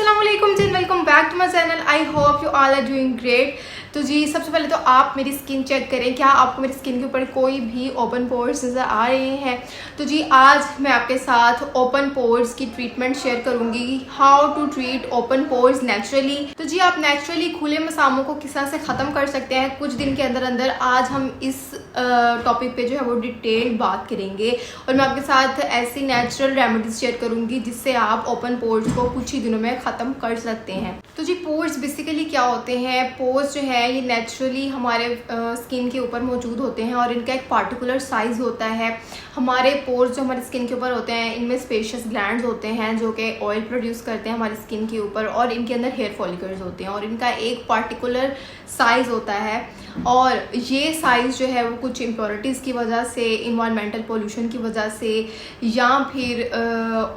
अस्सलामुअलैकुम जी, welcome back to my channel. I hope you all are doing great. तो जी सबसे पहले तो आप मेरी स्किन चेक करें, क्या आपको मेरी स्किन के ऊपर कोई भी ओपन पोर्स नज़र आ रहे हैं। तो जी आज मैं आपके साथ ओपन पोर्स की ट्रीटमेंट शेयर करूंगी, how to treat open pores naturally. तो जी आप नेचुरली खुले मसामों को किस तरह से ख़त्म कर सकते हैं कुछ दिन के अंदर अंदर। आज हम इस टॉपिक पे जो है वो डिटेल बात करेंगे और मैं आपके साथ ऐसी नेचुरल रेमेडीज शेयर करूंगी जिससे आप ओपन पोर्स को कुछ ही दिनों में ख़त्म कर सकते हैं। तो जी पोर्स बेसिकली क्या होते हैं? पोर्स जो है ये नेचुरली हमारे स्किन के ऊपर मौजूद होते हैं और इनका एक पार्टिकुलर साइज़ होता है। हमारे पोर्स जो हमारी स्किन के ऊपर होते हैं इनमें स्पेशियस ग्लैंड्स होते हैं जो कि ऑयल प्रोड्यूस करते हैं हमारी स्किन के ऊपर, और इनके अंदर हेयर फॉलिकल्स होते हैं और इनका एक पार्टिकुलर साइज़ होता है। और ये साइज़ जो है वो कुछ इम्प्योरिटीज़ की वजह से, इन्वायरमेंटल पोल्यूशन की वजह से या फिर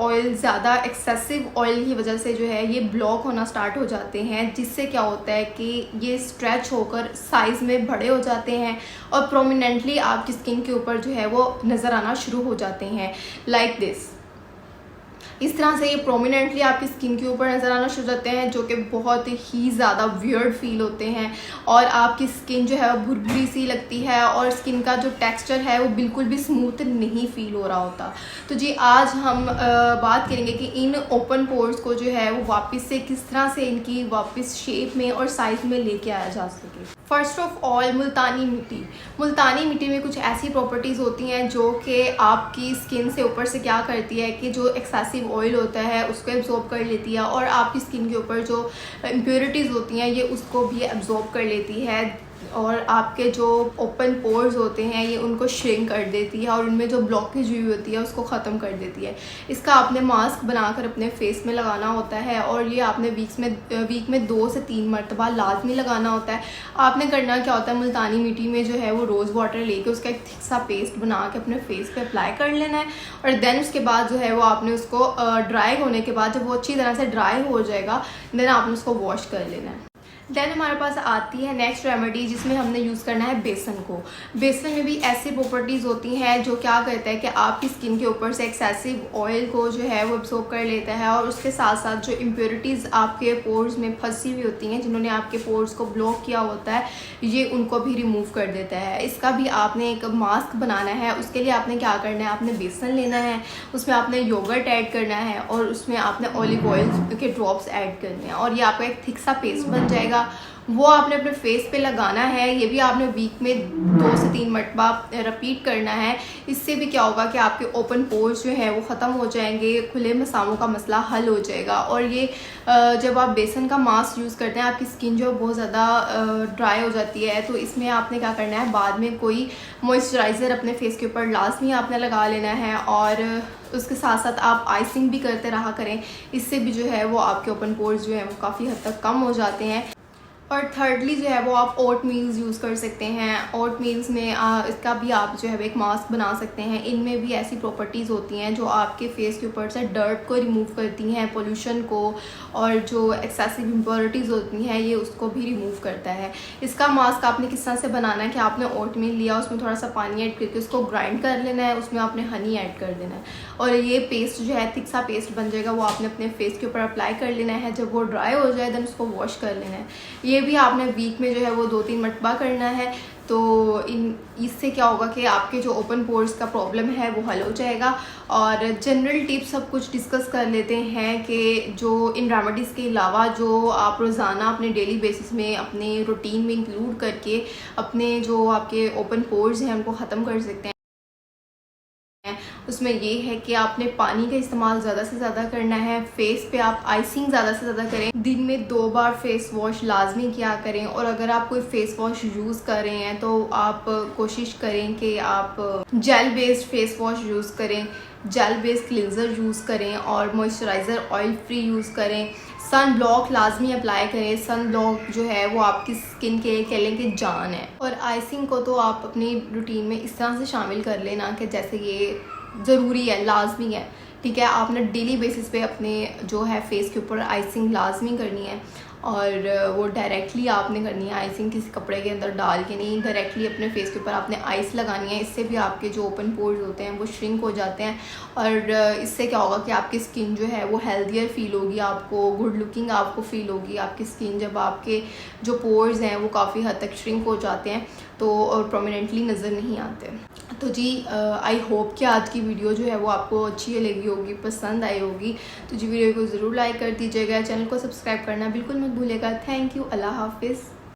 ऑयल ज़्यादा एक्सेसिव ऑयल की वजह से जो है ये ब्लॉक होना स्टार्ट हो जाते हैं, जिससे क्या होता है कि ये स्ट्रेच होकर साइज़ में बड़े हो जाते हैं और प्रोमिनेंटली आपकी स्किन के ऊपर जो है वो नज़र आना शुरू हो जाते हैं लाइक दिस। इस तरह से ये प्रोमिनेंटली आपकी स्किन के ऊपर नज़र आना शुरू हो जाते हैं जो कि बहुत ही ज़्यादा वियर्ड फील होते हैं और आपकी स्किन जो है वो भुरभुरी सी लगती है और स्किन का जो टेक्सचर है वो बिल्कुल भी स्मूथ नहीं फील हो रहा होता। तो जी आज हम बात करेंगे कि इन ओपन पोर्स को जो है वो वापस से किस तरह से इनकी वापस शेप में और साइज़ में लेके आया जा सके। फर्स्ट ऑफ ऑल मुल्तानी मिट्टी में कुछ ऐसी प्रॉपर्टीज़ होती हैं जो कि आपकी स्किन से ऊपर से क्या करती है कि जो एक्सेसिव ऑयल होता है उसको एब्जॉर्ब कर लेती है और आपकी स्किन के ऊपर जो इम्प्योरिटीज़ होती हैं ये उसको भी एब्जॉर्ब कर लेती है और आपके जो ओपन पोर्स होते हैं ये उनको श्रिंक कर देती है और उनमें जो ब्लॉकेज हुई होती है उसको ख़त्म कर देती है। इसका आपने मास्क बनाकर अपने फेस में लगाना होता है और ये आपने वीक में 2 से 3 मरतबा लाजमी लगाना होता है। आपने करना क्या होता है, मुल्तानी मिट्टी में जो है वो रोज़ वाटर लेके उसका एक थिक सा पेस्ट बना के अपने फेस पे अप्लाई कर लेना है और देन उसके बाद जो है वो आपने उसको ड्राई होने के बाद जब वो अच्छी तरह से ड्राई हो जाएगा देन आपने उसको वॉश कर लेना है। देन हमारे पास आती है नेक्स्ट रेमेडी जिसमें हमने यूज़ करना है बेसन को। बेसन में भी ऐसी प्रॉपर्टीज़ होती हैं जो क्या करता है कि आपकी स्किन के ऊपर से एक्सेसिव ऑयल को जो है वो एब्सॉर्ब कर लेता है और उसके साथ साथ जो इम्प्योरिटीज़ आपके पोर्स में फंसी हुई होती हैं जिन्होंने आपके पोर्स को ब्लॉक किया होता है ये उनको भी रिमूव कर देता है। इसका भी आपने एक मास्क बनाना है। उसके लिए आपने क्या करना है, आपने बेसन लेना है, उसमें आपने योगर्ट ऐड करना है और उसमें आपने ऑलिव ऑयल के ड्रॉप्स ऐड करने हैं और ये आपका एक थिक सा पेस्ट बन जाएगा। वो आपने अपने फेस पे लगाना है। ये भी आपने वीक में 2 से 3 मरतबा रिपीट करना है। इससे भी क्या होगा कि आपके ओपन पोर्स जो है वो ख़त्म हो जाएंगे, खुले मसामों का मसला हल हो जाएगा। और ये जब आप बेसन का मास्क यूज़ करते हैं आपकी स्किन जो बहुत ज़्यादा ड्राई हो जाती है तो इसमें आपने क्या करना है, बाद में कोई मॉइस्चराइज़र अपने फेस के ऊपर लाजमी आपने लगा लेना है और उसके साथ साथ आप आइसिंग भी करते रहा करें। इससे भी जो है वो आपके ओपन पोर्स जो है वो काफ़ी हद तक कम हो जाते हैं। और थर्डली जो है वो आप ओट मील्स यूज़ कर सकते हैं। ओट मील्स में इसका भी आप जो है एक मास्क बना सकते हैं। इनमें भी ऐसी प्रॉपर्टीज़ होती हैं जो आपके फेस के ऊपर से डर्ट को रिमूव करती हैं, पोल्यूशन को, और जो एक्सेसिव इम्प्योरिटीज़ होती हैं ये उसको भी रिमूव करता है। इसका मास्क आपने किस तरह से बनाना है कि आपने ओट मील लिया, उसमें थोड़ा सा पानी ऐड करके उसको ग्राइंड कर लेना है, उसमें आपने हनी ऐड कर देना है और ये पेस्ट जो है थिक सा पेस्ट बन जाएगा। वो आपने अपने फेस के ऊपर अप्लाई कर लेना है। जब वो ड्राई हो जाए देन उसको वॉश कर लेना है। ये भी आपने वीक में जो है वो 2-3 मरतबा करना है। तो इससे क्या होगा कि आपके जो ओपन पोर्स का प्रॉब्लम है वो हल हो जाएगा। और जनरल टिप्स सब कुछ डिस्कस कर लेते हैं कि जो इन रेमेडीज़ के अलावा जो आप रोज़ाना अपने डेली बेसिस में अपने रूटीन में इंक्लूड करके अपने जो आपके ओपन पोर्स हैं उनको ख़त्म कर सकते हैं। उसमें ये है कि आपने पानी का इस्तेमाल ज़्यादा से ज़्यादा करना है। फेस पे आप आइसिंग ज़्यादा से ज़्यादा करें। दिन में 2 बार फेस वॉश लाजमी किया करें और अगर आप कोई फेस वॉश यूज़ कर रहे हैं तो आप कोशिश करें कि आप gel based face wash use करें, जेल बेस्ड क्लिनज़र यूज़ करें और मॉइस्चराइज़र ऑयल फ्री यूज़ करें। सन ब्लॉक लाजमी अप्लाई करें। सन ब्लॉक जो है वो आपकी स्किन के कह लें कि जान है। और आइसिंग को तो आप अपनी रूटीन में इस तरह से शामिल कर लेना कि जैसे ये ज़रूरी है, लाजमी है ठीक है। आपने डेली बेसिस पे अपने जो है फेस के ऊपर आइसिंग लाजमी करनी है, और वो डायरेक्टली आपने करनी है। आइसिंग किसी कपड़े के अंदर डाल के नहीं, डायरेक्टली अपने फेस के ऊपर आपने आइस लगानी है। इससे भी आपके जो ओपन पोर्स होते हैं वो श्रिंक हो जाते हैं, और इससे क्या होगा कि आपकी स्किन जो है वो हेल्दियर फील होगी, आपको गुड लुकिंग आपको फील होगी। आपकी स्किन जब आपके जो पोर्स हैं वो काफ़ी हद तक श्रिंक हो जाते हैं तो और प्रोमिनेंटली नज़र नहीं आते। तो जी आई होप कि आज की वीडियो जो है वो आपको अच्छी लगी होगी, पसंद आई होगी। तो जी वीडियो को ज़रूर लाइक कर दीजिएगा, चैनल को सब्सक्राइब करना बिल्कुल मत भूलिएगा। थैंक यू, अल्लाह हाफिज़।